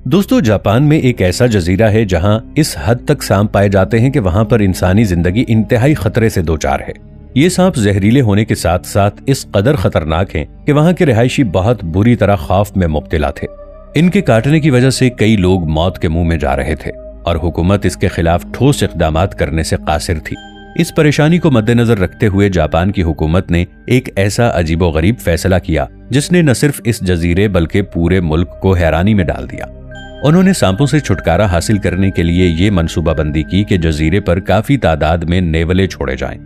दोस्तों, जापान में एक ऐसा जजीरा है जहां इस हद तक सांप पाए जाते हैं कि वहां पर इंसानी जिंदगी इंतहाई खतरे से दो चार है। ये सांप जहरीले होने के साथ साथ इस कदर खतरनाक हैं कि वहां के रिहायशी बहुत बुरी तरह खौफ में मुब्तला थे। इनके काटने की वजह से कई लोग मौत के मुंह में जा रहे थे और हुकूमत इसके खिलाफ ठोस इक़दामात करने से कासिर थी। इस परेशानी को मद्देनजर रखते हुए जापान की हुकूमत ने एक ऐसा अजीबोगरीब फैसला किया जिसने न सिर्फ इस जजीरे बल्कि पूरे मुल्क को हैरानी में डाल दिया। उन्होंने सांपों से छुटकारा हासिल करने के लिए ये मंसूबाबंदी की कि जजीरे पर काफी तादाद में नेवले छोड़े जाएं।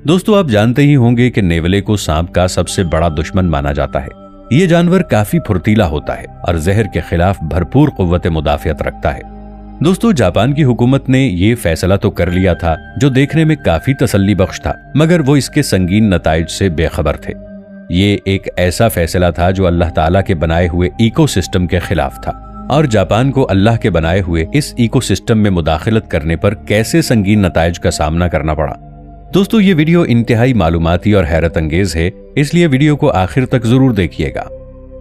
दोस्तों, आप जानते ही होंगे कि नेवले को सांप का सबसे बड़ा दुश्मन माना जाता है। ये जानवर काफी फुर्तीला होता है और जहर के खिलाफ भरपूर कुव्वत मुदाफियत रखता है। दोस्तों, जापान की हुकूमत ने ये फैसला तो कर लिया था जो देखने में काफी तसल्ली बख्श था, मगर वो इसके संगीन नताइज से बेखबर थे। ये एक ऐसा फैसला था जो अल्लाह ताला के बनाए हुए इकोसिस्टम के खिलाफ था और जापान को अल्लाह के बनाए हुए इस इकोसिस्टम में मुदाखलत करने पर कैसे संगीन नताइज का सामना करना पड़ा। दोस्तों, ये वीडियो इंतहाई मालूमाती और हैरत अंगेज है, इसलिए वीडियो को आखिर तक जरूर देखिएगा।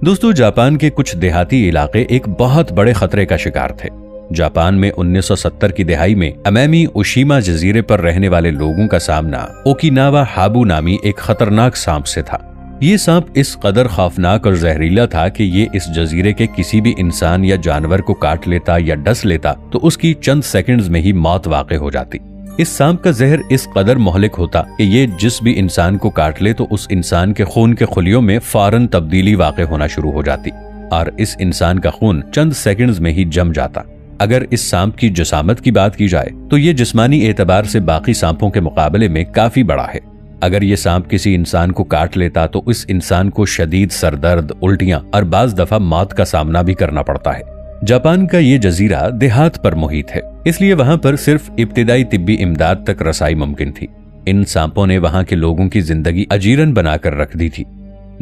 दोस्तों, जापान के कुछ देहाती इलाके एक बहुत बड़े खतरे का शिकार थे। जापान में 1970 की दिहाई में अमामी ओशिमा जजीरे पर रहने वाले लोगों का सामना ओकिनावा हाबू नामी एक खतरनाक सांप से था। ये सांप इस कदर खौफनाक और जहरीला था कि ये इस जजीरे के किसी भी इंसान या जानवर को काट लेता या डस लेता तो उसकी चंद सेकंड्स में ही मौत वाक़ई हो जाती। इस सांप का जहर इस कदर मोहलिक होता कि ये जिस भी इंसान को काट ले तो उस इंसान के खून के खुलियों में फौरन तब्दीली वाक़ई होना शुरू हो जाती और इस इंसान का खून चंद सेकंड्स में ही जम जाता। अगर इस सांप की जसामत की बात की जाए तो ये जिस्मानी एतबार से बाकी सांपों के मुकाबले में काफी बड़ा है। अगर ये सांप किसी इंसान को काट लेता तो इस इंसान को शदीद सरदर्द, उल्टियां और बाज दफा मौत का सामना भी करना पड़ता है। जापान का ये जजीरा देहात पर मुहित है, इसलिए वहां पर सिर्फ इब्तिदाई तिब्बी इमदाद तक रसाई मुमकिन थी। इन सांपों ने वहां के लोगों की जिंदगी अजीरन बनाकर रख दी थी।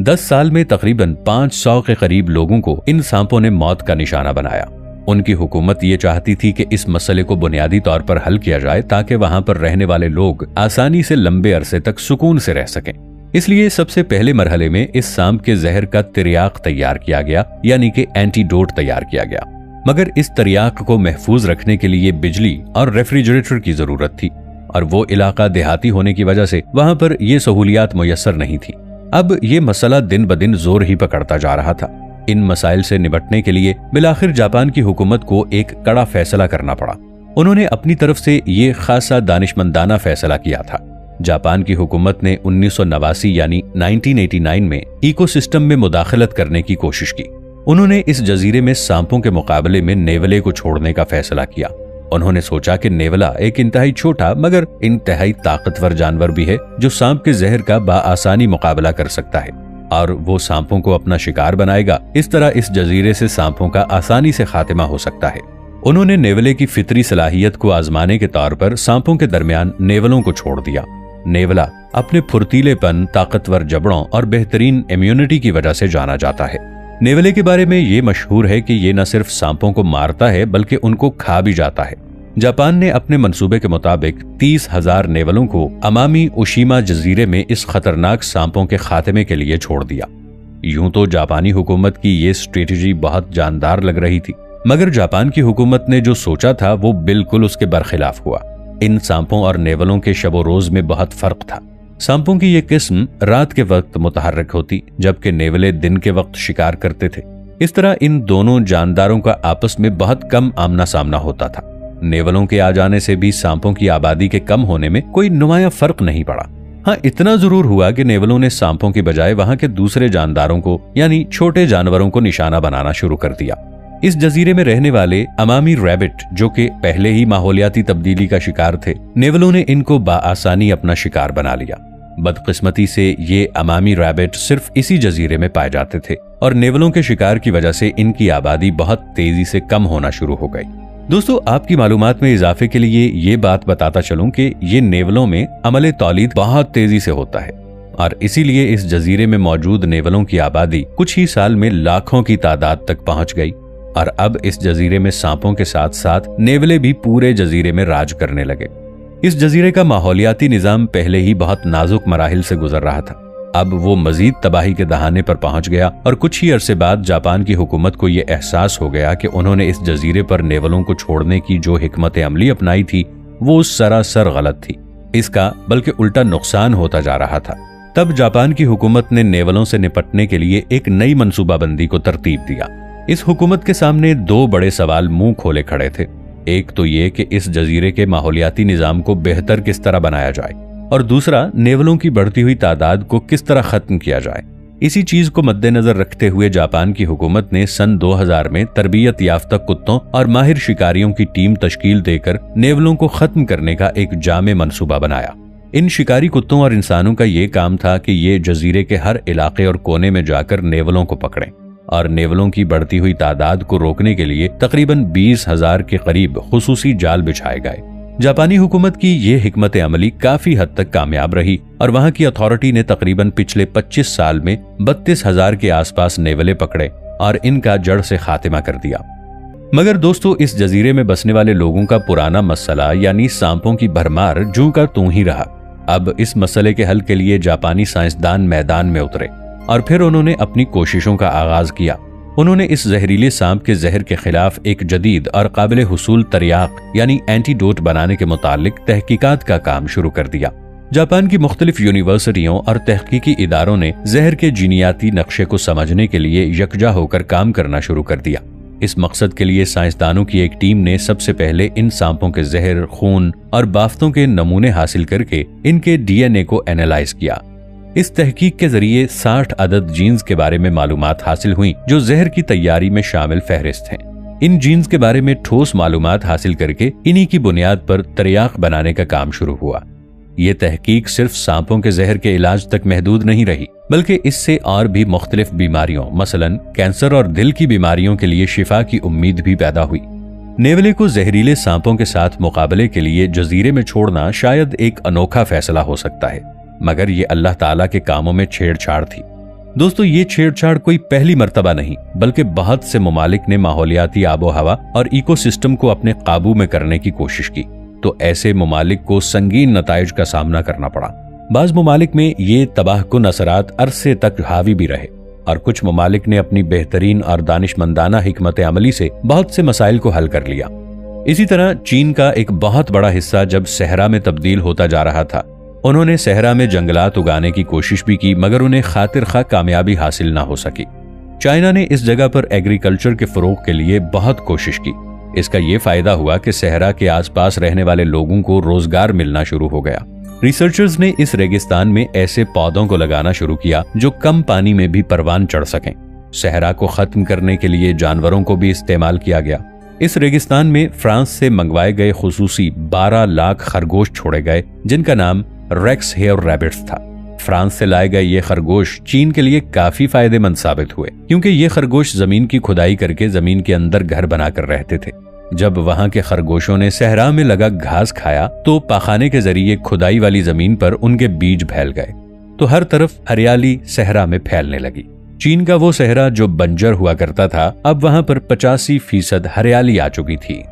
10 साल में तकरीबन 500 के करीब लोगों को इन सांपों ने मौत का निशाना बनाया। उनकी हुकूमत ये चाहती थी कि इस मसले को बुनियादी तौर पर हल किया जाए ताकि वहां पर रहने वाले लोग आसानी से लंबे अरसे तक सुकून से रह सकें। इसलिए सबसे पहले मरहले में इस सांप के जहर का तिर्याक तैयार किया गया, यानी कि एंटीडोट तैयार किया गया। मगर इस तिर्याक को महफूज रखने के लिए बिजली और रेफ्रिजरेटर की जरूरत थी और वो इलाका देहाती होने की वजह से वहां पर ये सहूलियात मुयस्सर नहीं थी। अब ये मसला दिन ब दिन जोर ही पकड़ता जा रहा था। इन मसाइल से निपटने के लिए बिलाखिर जापान की हुकूमत को एक कड़ा फैसला करना पड़ा। उन्होंने अपनी तरफ से ये खासा दानिशमंदाना फैसला किया था। जापान की हुकूमत ने 1989 यानी 1989 में इकोसिस्टम में मुदाखलत करने की कोशिश की। उन्होंने इस जजीरे में सांपों के मुकाबले में नेवले को छोड़ने का फैसला किया। उन्होंने सोचा कि नेवला एक इंतहाई छोटा मगर इंतहाई ताकतवर जानवर भी है जो सांप के जहर का बाआसानी मुकाबला कर सकता है और वो सांपों को अपना शिकार बनाएगा। इस तरह इस जजीरे से सांपों का आसानी से खात्मा हो सकता है। उन्होंने नेवले की फितरी सलाहियत को आजमाने के तौर पर सांपों के दरमियान नेवलों को छोड़ दिया। नेवला अपने फुर्तीलेपन, ताकतवर जबड़ों और बेहतरीन इम्यूनिटी की वजह से जाना जाता है। नेवले के बारे में ये मशहूर है कि ये न सिर्फ सांपों को मारता है बल्कि उनको खा भी जाता है। जापान ने अपने मंसूबे के मुताबिक 30,000 नेवलों को अमामी ओशिमा जजीरे में इस खतरनाक सांपों के खात्मे के लिए छोड़ दिया। यूं तो जापानी हुकूमत की ये स्ट्रेटजी बहुत जानदार लग रही थी, मगर जापान की हुकूमत ने जो सोचा था वो बिल्कुल उसके बरखिलाफ हुआ। इन सांपों और नेवलों के शबो रोज में बहुत फर्क था। सांपों की ये किस्म रात के वक्त मुतहर्रिक होती जबकि नेवले दिन के वक्त शिकार करते थे। इस तरह इन दोनों जानदारों का आपस में बहुत कम आमना सामना होता था। नेवलों के आ जाने से भी सांपों की आबादी के कम होने में कोई नुमाया फर्क नहीं पड़ा। हाँ, इतना जरूर हुआ कि नेवलों ने सांपों की बजाय वहां के दूसरे जानदारों को यानी छोटे जानवरों को निशाना बनाना शुरू कर दिया। इस जजीरे में रहने वाले अमामी रैबिट जो कि पहले ही माहौलियाती तब्दीली का शिकार थे, नेवलों ने इनको बाआसानी अपना शिकार बना लिया। बदकिस्मती से ये अमामी रैबिट सिर्फ इसी जजीरे में पाए जाते थे और नेवलों के शिकार की वजह से इनकी आबादी बहुत तेजी से कम होना शुरू हो गई। दोस्तों, आपकी मालूमात में इजाफे के लिए ये बात बताता चलूं कि ये नेवलों में अमले तौलीद बहुत तेजी से होता है और इसीलिए इस जजीरे में मौजूद नेवलों की आबादी कुछ ही साल में लाखों की तादाद तक पहुंच गई और अब इस जजीरे में सांपों के साथ साथ नेवले भी पूरे जजीरे में राज करने लगे। इस जजीरे का माहौलियाती निजाम पहले ही बहुत नाजुक मराहिल से गुजर रहा था। अब वो मजीद तबाही के दहाने पर पहुंच गया और कुछ ही अरसे बाद जापान की हुकूमत को ये एहसास हो गया कि उन्होंने इस जजीरे पर नेवलों को छोड़ने की जो हिकमत अमली अपनाई थी वो सरासर गलत थी। इसका बल्कि उल्टा नुकसान होता जा रहा था। तब जापान की हुकूमत ने नेवलों से निपटने के लिए एक नई मंसूबाबंदी को तरतीब दिया। इस हुकूमत के सामने दो बड़े सवाल मुंह खोले खड़े थे। एक तो ये कि इस जजीरे के माहौलियाती निजाम को बेहतर किस तरह बनाया जाए और दूसरा नेवलों की बढ़ती हुई तादाद को किस तरह खत्म किया जाए। इसी चीज को मद्देनजर रखते हुए जापान की हुकूमत ने सन 2000 में तरबियत याफ्ता कुत्तों और माहिर शिकारियों की टीम तश्कील देकर नेवलों को खत्म करने का एक जामे मंसूबा बनाया। इन शिकारी कुत्तों और इंसानों का ये काम था कि ये जजीरे के हर इलाके और कोने में जाकर नेवलों को पकड़ें और नेवलों की बढ़ती हुई तादाद को रोकने के लिए तकरीबन 20,000 के करीब खुसूसी जाल बिछाए गए। जापानी हुकूमत की ये हिकमत अमली काफी हद तक कामयाब रही और वहां की अथॉरिटी ने तकरीबन पिछले 25 साल में 32,000 के आसपास नेवले पकड़े और इनका जड़ से खात्मा कर दिया। मगर दोस्तों, इस जजीरे में बसने वाले लोगों का पुराना मसला यानी सांपों की भरमार जूं का तूं ही रहा। अब इस मसले के हल के लिए जापानी साइंसदान मैदान में उतरे और फिर उन्होंने अपनी कोशिशों का आगाज किया। उन्होंने इस जहरीले सांप के जहर के खिलाफ एक जदीद और काबिल हुसूल तरियाक यानी एंटीडोट बनाने के मुतालिक तहकीकात का काम शुरू कर दिया। जापान की मुख्तलिफ यूनिवर्सिटियों और तहकीकी इदारों ने जहर के जीनियाती नक्शे को समझने के लिए यकजा होकर काम करना शुरू कर दिया। इस मकसद के लिए साइंसदानों की एक टीम ने सबसे पहले इन सांपों के जहर, खून और बाफ्तों के नमूने हासिल करके इनके डीएनए को एनालाइज किया। इस तहकीक के जरिए 60 अदद जीन्स के बारे में मालूमात हासिल हुई जो जहर की तैयारी में शामिल फहरिस्त हैं। इन जीन्स के बारे में ठोस मालूमात हासिल करके इन्हीं की बुनियाद पर तरियाक बनाने का काम शुरू हुआ। ये तहकीक सिर्फ सांपों के जहर के इलाज तक महदूद नहीं रही, बल्कि इससे और भी मुख्तलिफ बीमारियों मसलन कैंसर और दिल की बीमारियों के लिए शिफा की उम्मीद भी पैदा हुई। नेवले को जहरीले सांपों के साथ मुकाबले के लिए जजीरे में छोड़ना शायद एक अनोखा फैसला हो सकता है, मगर ये अल्लाह ताला के कामों में छेड़छाड़ थी। दोस्तों, ये छेड़छाड़ कोई पहली मर्तबा नहीं, बल्कि बहुत से ममालिक ने माहौलियाती आबो हवा और इकोसिस्टम को अपने काबू में करने की कोशिश की, तो ऐसे ममालिक को संगीन नताइज का सामना करना पड़ा। बाज ममालिक में ये तबाहकुन असरात अरसे तक हावी भी रहे और कुछ ममालिक ने अपनी बेहतरीन और दानिशमंदाना हिकमत अमली से बहुत से मसाइल को हल कर लिया। इसी तरह चीन का एक बहुत बड़ा हिस्सा जब सहरा में तब्दील होता जा रहा था, उन्होंने सहरा में जंगलात उगाने की कोशिश भी की, मगर उन्हें खातिर खा कामयाबी हासिल ना हो सकी। चाइना ने इस जगह पर एग्रीकल्चर के फरोग के लिए बहुत कोशिश की। इसका ये फायदा हुआ कि सहरा के आसपास रहने वाले लोगों को रोजगार मिलना शुरू हो गया। रिसर्चर्स ने इस रेगिस्तान में ऐसे पौधों को लगाना शुरू किया जो कम पानी में भी परवान चढ़ सकें। सहरा को खत्म करने के लिए जानवरों को भी इस्तेमाल किया गया। इस रेगिस्तान में फ्रांस से मंगवाए गए खुसूसी 12 लाख खरगोश छोड़े गए, जिनका नाम रेक्स हेयर रैबिट्स था। फ्रांस से लाए गए ये खरगोश चीन के लिए काफी फायदेमंद साबित हुए, क्योंकि ये खरगोश जमीन की खुदाई करके जमीन के अंदर घर बनाकर रहते थे। जब वहां के खरगोशों ने सहरा में लगा घास खाया तो पाखाने के जरिए खुदाई वाली जमीन पर उनके बीज फैल गए, तो हर तरफ हरियाली सहरा में फैलने लगी। चीन का वो सहरा जो बंजर हुआ करता था, अब वहां पर 85% हरियाली आ चुकी थी।